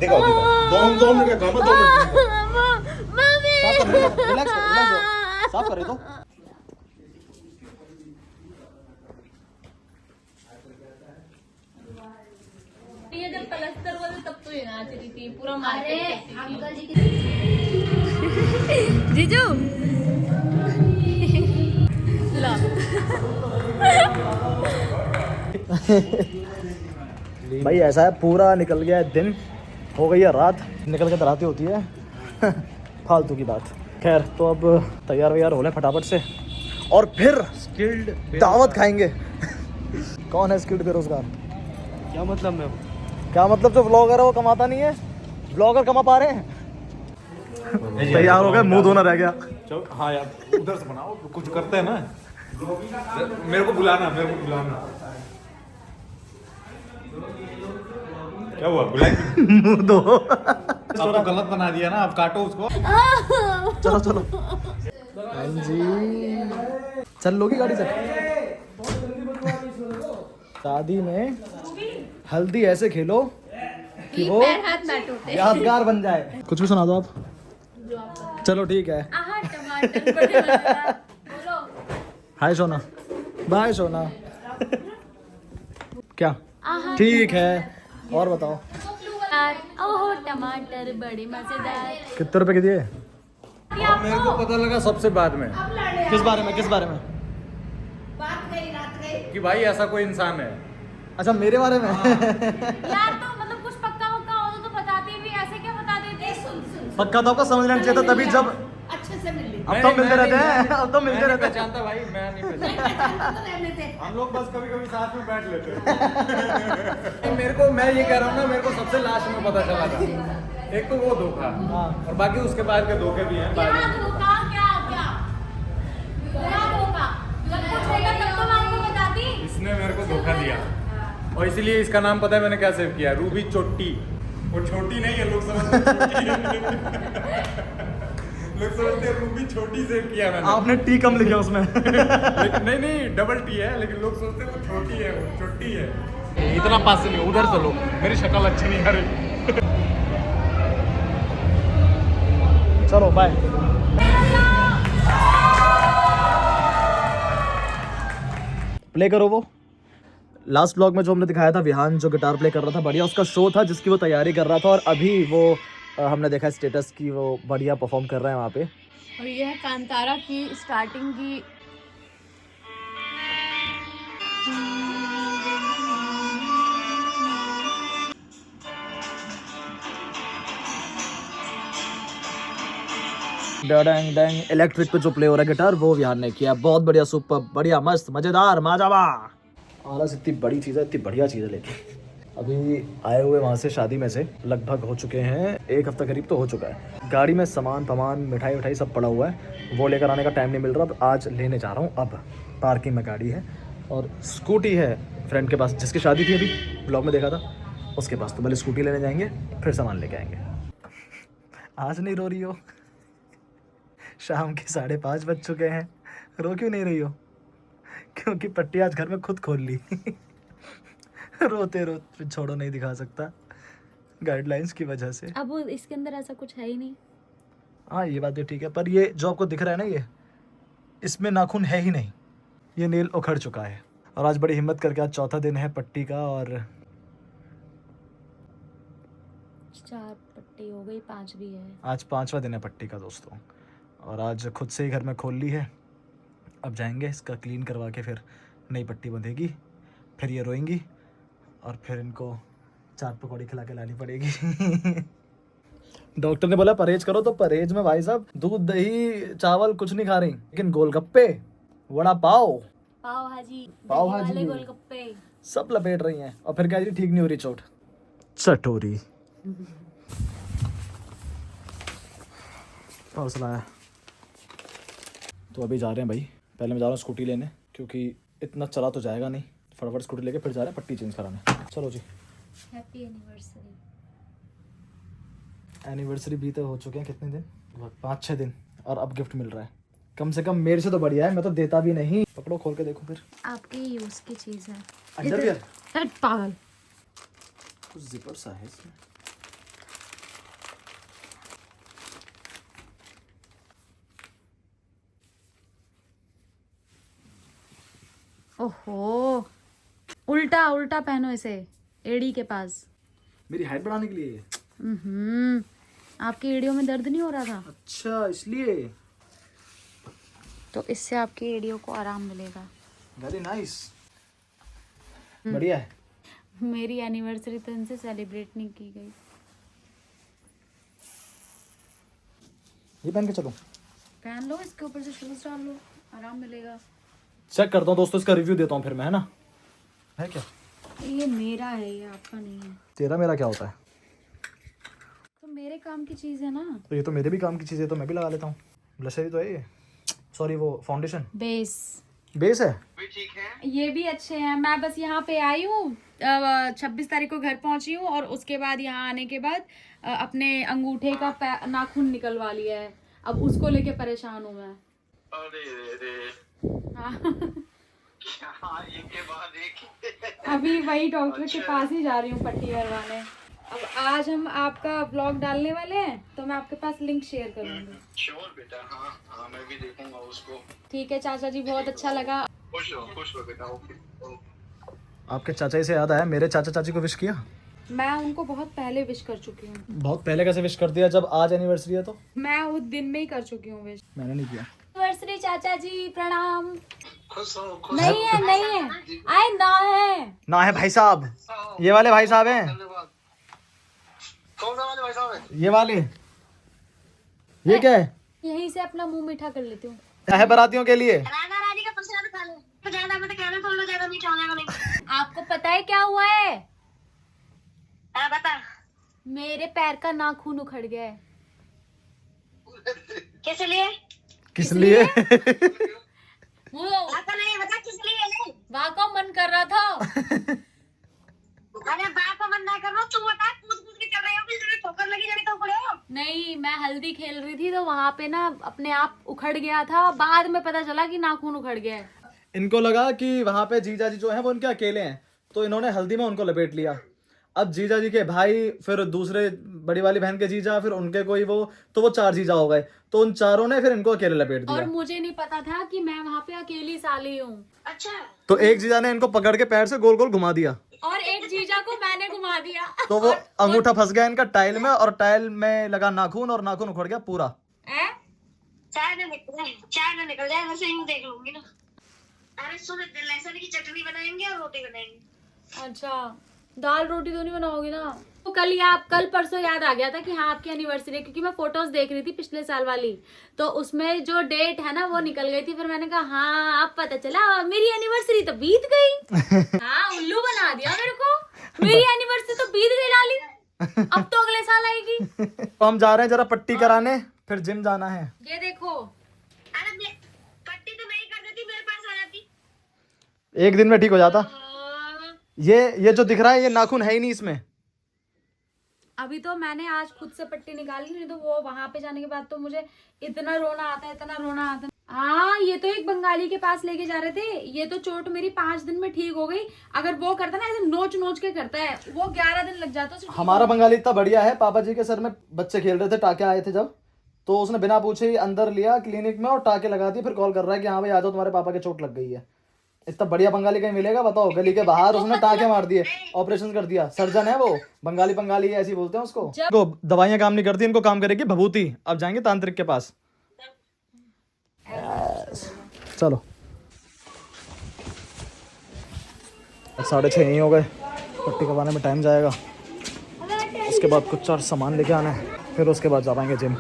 देखो देखो 2 मिनट का काम है, 2 मिनट साफ कर, रिलैक्स कर, साफ करे तो। ये जब पलस्तर हुआ था तब तो ये नाच रही थी, पूरा मार्केट अंकल जी जीजू ला भाई ऐसा है, पूरा निकल गया है दिन, हो गई है रात, निकल के तो रात ही होती है। फालतू की बात। खैर तो अब तैयार वैयार हो ले फटाफट से, और फिर स्किल्ड दावत खाएंगे। कौन है स्किल्ड बेरोजगार? क्या मतलब में? क्या मतलब? जो व्लॉगर है वो कमाता नहीं है, व्लॉगर कमा पा रहे हैं। तैयार हो गए, मुंह धोना रह गया। हाँ यार, उधर से बनाओ, कुछ करते हैं ना। मेरे को बुलाना, मेरे को बुलाना। क्या हुआ? बुलाएंगे? मुंह धो। अब तो गलत बना दिया ना, अब काटो उसको। चलो चलो। हाँ जी, चल लोगी गाड़ी से। शादी में हल्दी ऐसे खेलो कि वो हाथ ना टूटे। यादगार बन जाए। कुछ भी सुना दो आप। चलो ठीक है। टमाटर बड़े मजेदार। बोलो हाय सोना, बाय सोना। क्या? ठीक है, और बताओ। ओहो टमाटर बड़े मजेदार। कितने रुपए के दिए? मेरे को पता लगा सबसे बाद में किस बारे में? किस बारे में? कि भाई ऐसा कोई इंसान है। अच्छा मेरे बारे में। यार तो मतलब कुछ पक्का वक्का हो तो बताते भी, ऐसे क्या बता देते? सुन पक्का तो आपको समझ लेना चाहिए था, तभी जब अच्छे से मिल ली। अब तो मिलते रहते हैं, अब तो मिलते रहते हैं। पहचानता भाई, मैं नहीं पहचानता। हम लोग बस कभी कभी साथ में बैठ लेते हैं। मेरे को, मैं ये कह रहा हूँ ना, मेरे को सबसे लास्ट में पता चला था। एक तो वो धोखा, और बाकी उसके बाद के धोखे भी हैं। क्या धोखा? क्या धोखा? जब कुछ होता तब तो मैं आपको बताती। इसने मेरे को धोखा दिया, और इसीलिए इसका नाम पता है मैंने क्या सेव किया? रूबी चोटी। वो छोटी नहीं है, लोग समझते हैं छोटी है। लोग समझते हैं रूबी छोटी सेव किया मैंने। आपने टी कम लिखा उसमें। लेकिन नहीं डबल टी है, लेकिन लोग सोचते हैं वो छोटी है, वो छोटी है। इतना पास से नहीं, उधर से लो, मेरी शक्ल अच्छी नहीं आ रही। चलो बाय। प्ले करो वो लास्ट ब्लॉग में जो हमने दिखाया था, विहान जो गिटार प्ले कर रहा था, बढ़िया उसका शो था जिसकी वो तैयारी कर रहा था, और अभी वो हमने देखा स्टेटस की वो बढ़िया परफॉर्म कर रहा है वहाँ पे। और ये है कांतारा की स्टार्टिंग की। डैंग डैंग इलेक्ट्रिक पे जो प्ले हो रहा है गिटार, वो विहान ने किया। बहुत बढ़िया, सुपर बढ़िया, मस्त, मजेदार, माजाबा। आलस इतनी बड़ी चीज़ है, इतनी बढ़िया चीज़ है। लेकिन अभी आए हुए वहाँ से शादी में से लगभग हो चुके हैं 1 हफ्ता करीब तो हो चुका है। गाड़ी में सामान पमान मिठाई विठाई सब पड़ा हुआ है, वो लेकर आने का टाइम नहीं मिल रहा। अब आज लेने जा रहा हूँ। अब पार्किंग में गाड़ी है और स्कूटी है फ्रेंड के पास, जिसकी शादी थी अभी ब्लॉग में देखा था, उसके पास। तो पहले स्कूटी लेने जाएंगे, फिर सामान लेके आएंगे। आज नहीं रो रही हो? शाम के 5:30 बज चुके हैं, रो क्यों नहीं रही हो? क्योंकि पट्टी आज घर में खुद खोल ली। रोते रोते छोड़ो, नहीं दिखा सकता गाइडलाइंस की वजह से। अब इसके अंदर ऐसा कुछ है ही नहीं। हाँ ये बात भी ठीक है, पर ये जो आपको दिख रहा है ना, ये इसमें नाखून है ही नहीं, ये नेल उखड़ चुका है। और आज बड़ी हिम्मत करके, आज चौथा दिन है पट्टी का, और 4 पट्टी हो गई, 5 भी है। आज 5वां दिन है पट्टी का दोस्तों, और आज खुद से ही घर में खोल ली है। अब जाएंगे इसका क्लीन करवा के, फिर नई पट्टी बंधेगी, फिर ये रोएंगी, और फिर इनको चाट पकौड़ी खिला के लानी पड़ेगी। डॉक्टर ने बोला परहेज करो, तो परहेज में भाई साहब दूध दही चावल कुछ नहीं खा रही, लेकिन गोलगप्पे, वड़ा पाव, पाव भाजी, पाव भाजी, गोलगप्पे सब लपेट रही हैं। और फिर कह रही ठीक नहीं हो रही चोट। चटोरी। हौसला है। तो अभी जा रहे हैं भाई, पहले मैं जा रहा हूँ स्कूटी लेने, क्योंकि इतना चला तो जाएगा नहीं। फटाफट स्कूटी लेके फिर जा रहे हैं पट्टी चेंज कराने। चलो जी। Happy anniversary. एनिवर्सरी भी तो हो चुके हैं कितने दिन, 5-6 दिन, और अब गिफ्ट मिल रहा है। कम से कम मेरे से तो बढ़िया है, मैं तो देता भी नहीं। पकड़ो, खोल के देखो फिर। आपके यूज की चीज है। अंडरवियर। हट पागल। कुछ जिपर सा है इसमें। ओहो, उल्टा उल्टा पहनो इसे एड़ी के पास। मेरी हाइट बढ़ाने के लिए। आपकी एड़ियों में दर्द नहीं हो रहा था? अच्छा, इसलिए। तो इससे आपकी एड़ियों को आराम मिलेगा। Very nice. बढ़िया है। मेरी एनिवर्सरी तो इनसे सेलिब्रेट नहीं की गई। ये पहन के चलो। पहन लो, इसके ऊपर से शूज डाल लो, आराम मिलेगा। चेक करता हूँ दोस्तों, इसका रिव्यू देता हूँ फिर मैं, है ना? है क्या? ये मेरा है, ये आपका नहीं है। तेरा मेरा क्या होता है? तो मेरे काम की चीज है ना। तो ये तो मेरे भी काम की चीज़ है, तो मैं भी लगा लेता हूँ। ब्लशर ही तो है ये। सॉरी, वो फाउंडेशन। बेस बेस है। ये भी अच्छे हैं। मैं बस यहाँ पे आई हूँ, 26 तारीख को घर पहुंची हूँ और उसके बाद यहाँ आने के बाद अपने अंगूठे का नाखून निकलवा लिया है। अब उसको लेके परेशान हूँ मैं। हाँ। अभी वही डॉक्टर के पास ही जा रही हूँ पट्टी करवाने। अब आज हम आपका ब्लॉग डालने वाले हैं, तो मैं आपके पास लिंक शेयर करूँगी। श्योर बेटा, हाँ मैं भी देखूंगा उसको। ठीक है चाचा जी, बहुत अच्छा लगा। खुश रहो बेटा। ओके। आपके चाचा जी से याद आया, मेरे चाचा चाची को विश किया? मैं उनको बहुत पहले विश कर चुकी हूँ। बहुत पहले कैसे विश कर दिया, जब आज एनिवर्सरी है तो? मैं उस दिन में ही कर चुकी हूँ विश। मैंने नहीं किया। एनिवर्सरी चाचा जी, प्रणाम। खुश रहो। नहीं है, नहीं है, आए ना है। ना है भाई साहब, ये वाले भाई साहब हैं। धन्यवाद। कौन सा वाले भाई साहब है? ये वाले। ये क्या है? यहीं से अपना मुंह मीठा कर लेती हूँ। क्या है बरातियों के लिए? राधा रानी का प्रसाद खा लो, तो ज्यादा मत खाना, थोड़ा ज्यादा मीठा हो जाएगा नहीं। आपको पता है क्या हुआ है? बता। मेरे पैर का नाखून उखड़ गया है। किस लिए? किस लिए? वो आता नहीं, बता किस लिए? वहाँ का मन कर रहा था। अरे बाप का मन ना करो, तू बता। कूद कूद के चल रही हो, फिर ठोकर लगी जड़ी तो उखड़े हो। नहीं, मैं हल्दी खेल रही थी तो वहाँ पे ना अपने आप उखड़ गया था। बाद में पता चला कि नाखून उखड़ गया है। इनको लगा कि वहाँ पे जीजा जी जो हैं वो इनके अकेले हैं, तो इन्होंने हल्दी में उनको लपेट लिया। अब जीजा जी के भाई, फिर दूसरे बड़ी वाली बहन के जीजा, फिर उनके कोई वो, तो वो 4 जीजा हो गए। तो उन चारों ने फिर इनको अकेले लपेट और दिया। मुझे नहीं पता था कि मैं वहाँ पे अकेली साली हूँ। अच्छा। तो एक जीजा ने इनको पकड़ के पैर से गोल गोल घुमा दिया, और एक जीजा को मैंने घुमा दिया। तो वो अंगूठा फंस गया इनका टाइल में, और टाइल में लगा नाखून, और नाखून उखड़ गया पूरा। चाय ना निकल जाए, वैसे ही देख लूंगी ना। अरे सुन, लहसुन की चटनी बनाएंगे और रोटी बनाएंगे। अच्छा, दाल रोटी तो नहीं बनाओगी ना? तो कल परसों याद आ गया था कि हाँ आपकी एनिवर्सरी है, क्योंकि मैं फोटोज देख रही थी पिछले साल वाली, तो उसमें जो डेट है ना वो निकल गई थी। फिर मैंने कहा हाँ अब पता चला, मेरी एनिवर्सरी तो बीत गई। हाँ, उल्लू बना दिया मेरे को। मेरी एनिवर्सरी तो बीत गई लाली, अब तो अगले साल आएगी। तो हम जा रहे हैं जरा पट्टी कराने, फिर जिम जाना है। ये देखो, अरे पट्टी तो मैं ही कर देती, मेरे पास आ जाती। एक दिन में ठीक हो जाता। ये जो दिख रहा है ये नाखून है ही नहीं इसमें। अभी तो मैंने आज खुद से पट्टी निकाली, नहीं तो वो वहां पे जाने के बाद तो मुझे इतना रोना आता है, इतना रोना आता है। हाँ, ये तो एक बंगाली के पास लेके जा रहे थे। ये तो चोट मेरी 5 दिन में ठीक हो गई। अगर वो करता ना ऐसे नोच नोच के करता है, वो 11 दिन लग जाता है। हमारा बंगाली इतना बढ़िया है, पापा जी के सर में बच्चे खेल रहे थे, टाके आए थे जब, तो उसने बिना पूछे ही अंदर लिया क्लिनिक में और टाके लगा दिए। फिर कॉल कर रहा है कि हाँ भाई आ जाओ, तुम्हारे पापा के चोट लग गई है। इतना बढ़िया बंगाली कहीं मिलेगा बताओ? गली के बाहर उसने टाके मार दिए, ऑपरेशन कर दिया। सर्जन है वो, बंगाली ऐसी बोलते हैं उसको। तो दवाइयां काम नहीं करती, इनको काम करेगी भभूति। अब जाएंगे तांत्रिक के पास। चलो 6:30 यहीं हो गए, पट्टी करवाने में टाइम जाएगा। उसके बाद कुछ और सामान लेके आना है, फिर उसके बाद जा पाएंगे जिम।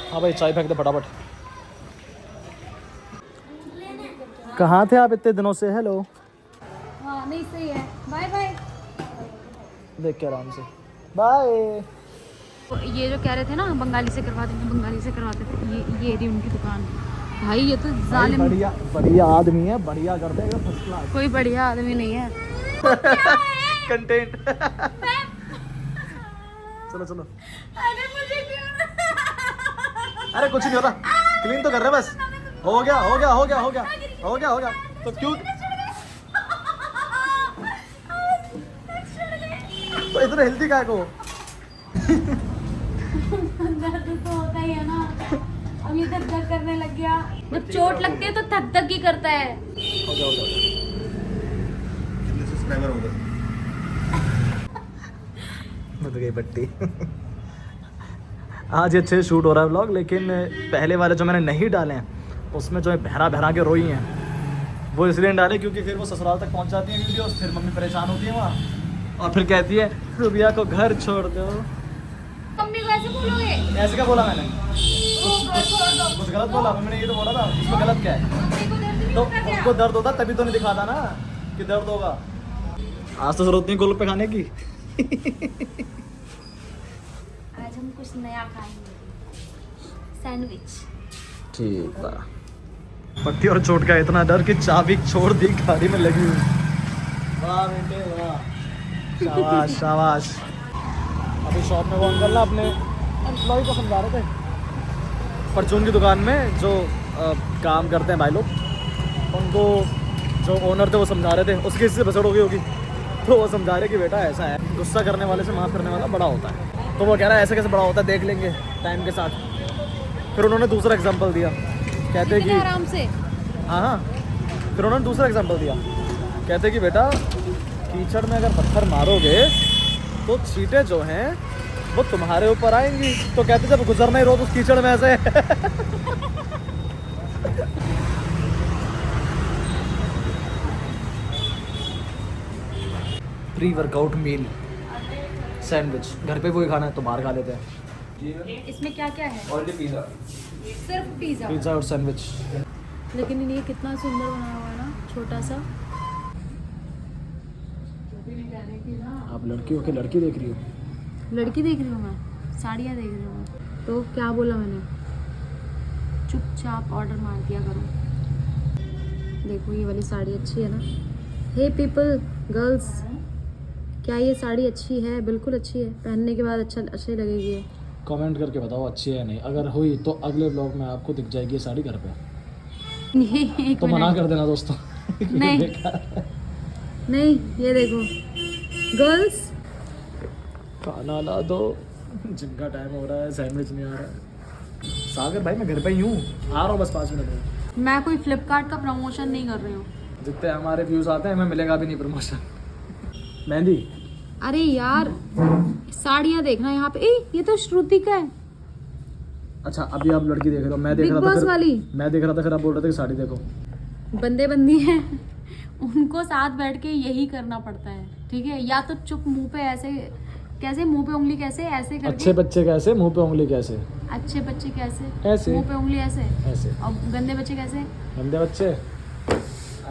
हाँ भाई चाय फेंक दे फटाफट। कहाँ थे आप इतने दिनों से? हेलो। हाँ नहीं सही है, बाय बाय। देख के आराम से बाय। ये जो कह रहे थे ना बंगाली से करवा देंगे, बंगाली से करवाते थे, ये रही उनकी दुकान। भाई ये तो जालिम, बढ़िया आदमी है, बढ़िया करते हैं फर्स्ट क्लास। कोई बढ़िया आदमी नहीं है। कंटेंट। चलो चलो। अरे मुझे क्यों? अरे कुछ नहीं हो रहा, क्लीन तो कर रहे बस। हो गया। तो क्यों तो इतना हिलती काय को? दर्द तो होता ही है ना। भी धक धक करने लग गया। जब चोट लगती है तो धक धक ही करता है। मुझ गई पट्टी। आज अच्छे से शूट हो रहा है व्लॉग, लेकिन पहले वाले जो मैंने नहीं डाले हैं उसमें जो है बहरा बहरा के रोई हैं, वो इसलिए नहीं डाले क्योंकि फिर वो ससुराल तक पहुंच जाती है वीडियोस, फिर मम्मी परेशान होती है वहाँ और फिर कहती है रुबिया को घर छोड़ दो। मम्मी को ऐसे बोलोगे? ऐसे क्या बोला मैंने? वो घर छोड़ दो। कुछ गलत बोला? मैंने ये तो बोला था, इसमें गलत क्या है? मम्मी को दर्द नहीं तो होता क्या? उसको दर्द होता तभी तो नहीं दिखाता ना कि दर्द होगा। आज तो जरूरत नहीं गोलगप्पे खाने की। आज हम कुछ नया खाएंगे, सैंडविच। ठीक है। पट्टी और चोट का इतना डर कि चाबी छोड़ दी गाड़ी में लगी हुई। वाह बेटे वाह, शाबाश शाबाश। अभी शॉप में वो अंकल ना अपने एम्प्लॉय को समझा रहे थे, परचून की दुकान में जो काम करते हैं भाई लोग, उनको जो ओनर थे वो समझा रहे थे, उसकी इससे बसड़ हो गई होगी, तो वो समझा रहे कि बेटा ऐसा है, गुस्सा करने वाले से माफ़ करने वाला बड़ा होता है। तो वो कह रहा है ऐसे कैसे बड़ा होता है, देख लेंगे टाइम के साथ। फिर उन्होंने दूसरा एग्जांपल दिया, कहते कि आराम से। हाँ, फिर उन्होंने दूसरा एग्जांपल दिया, कहते कि बेटा कीचड़ में अगर पत्थर मारोगे तो चींटे जो हैं वो तुम्हारे ऊपर आएंगी। तो कहते जब गुजरना ही रोज उस कीचड़ में ऐसे। प्री वर्कआउट मील सैंडविच, घर पे वही खाना है तो बाहर खा लेते हैं। इसमें क्या क्या है? ऑलरेडी पिज़्ज़ा, सिर्फ पिज्जा। पिज़्ज़ा और सैंडविच। लेकिन ये कितना सुंदर बना हुआ है ना, छोटा सा। आप लड़की हो के लड़की देख रही हो? लड़की देख रही हूँ मैं, साड़ियाँ देख रही हूँ मैं। तो क्या बोला मैंने? चुपचाप ऑर्डर मार दिया करो। देखो ये वाली साड़ी अच्छी है ना। हे पीपल, गर्ल्स, क्या ये साड़ी अच्छी है? बिल्कुल अच्छी है, पहनने के बाद अच्छी लगेगी। कमेंट करके बताओ अच्छी है नहीं, अगर हुई तो अगले ब्लॉग में आपको दिख जाएगी ये साड़ी घर पे। ये एक तो मना मिनट। कर देना दोस्तों। नहीं। नहीं, ये देखो गर्ल्स, खाना ला दो, जिनका टाइम हो रहा है, सैंडविच नहीं आ रहा है। सागर भाई मैं घर पे ही हूँ, आ रहा हूँ बस 5 मिनट में। मैं कोई फ्लिपकार्ट का प्रमोशन नहीं कर रही हूँ। जितने हमारे व्यूज़ आते हैं हमें मिलेगा भी नहीं प्रमोशन। मेहंदी, अरे यार साड़ियाँ देखना यहाँ पे। ये तो श्रुति का है। अच्छा अभी आप लड़की देख रहे हो, मैं देख बिग रहा था बॉस फिर वाली। मैं देख रहा था, फिर आप बोल रहे थे कि साड़ी देखो। बंदे बंदी हैं, उनको साथ बैठ के यही करना पड़ता है, ठीक है? या तो चुप मुंह पे ऐसे, कैसे मुंह पे उंगली कैसे ऐसे करके। अच्छे बच्चे कैसे, मुंह पे उंगली कैसे? अच्छे बच्चे कैसे? ऐसे। मुंह पे उंगली ऐसे। ऐसे। और गंदे बच्चे कैसे? गंदे बच्चे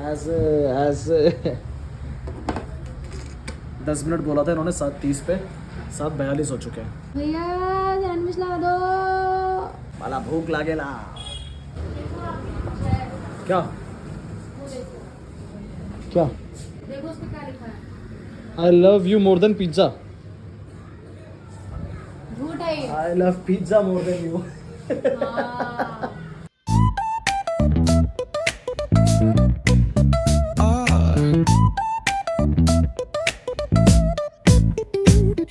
ऐसे ऐसे। 10 मिनट बोला था इन्होंने, 7:30 पे 7:42 हो चुके हैं। भैया सैंडविच ला दो। वाला भूख लागेला। क्या क्या? देखो उस पे क्या लिखा है। I love you more than pizza. झूठ है ये। I love pizza more than you. हाँ।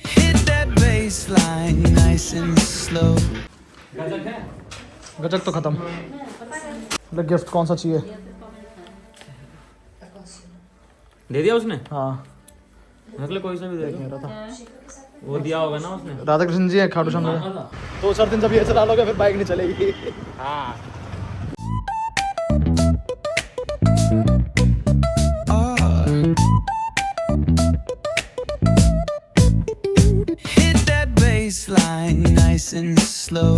Hit that baseline nice and slow. गजक तो खत्म। द गिफ्ट कौन सा चाहिए? दे दिया उसने? हाँ निकले कोई सा भी दे कह दो। रहा था। वो दिया होगा ना उसने। राधा कृष्ण जी है खाटू श्याम में। 2-4 दिन जब ये चला लोगे फिर बाइक नहीं चलेगी। हाँ। Hit that baseline nice and slow.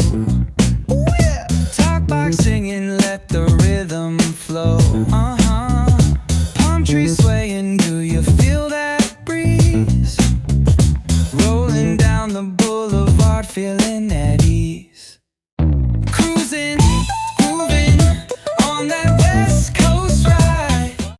Ooh, yeah. Talk box singing, let the rhythm flow. Palm trees swaying, do you feel that breeze? Rolling down the boulevard, feeling at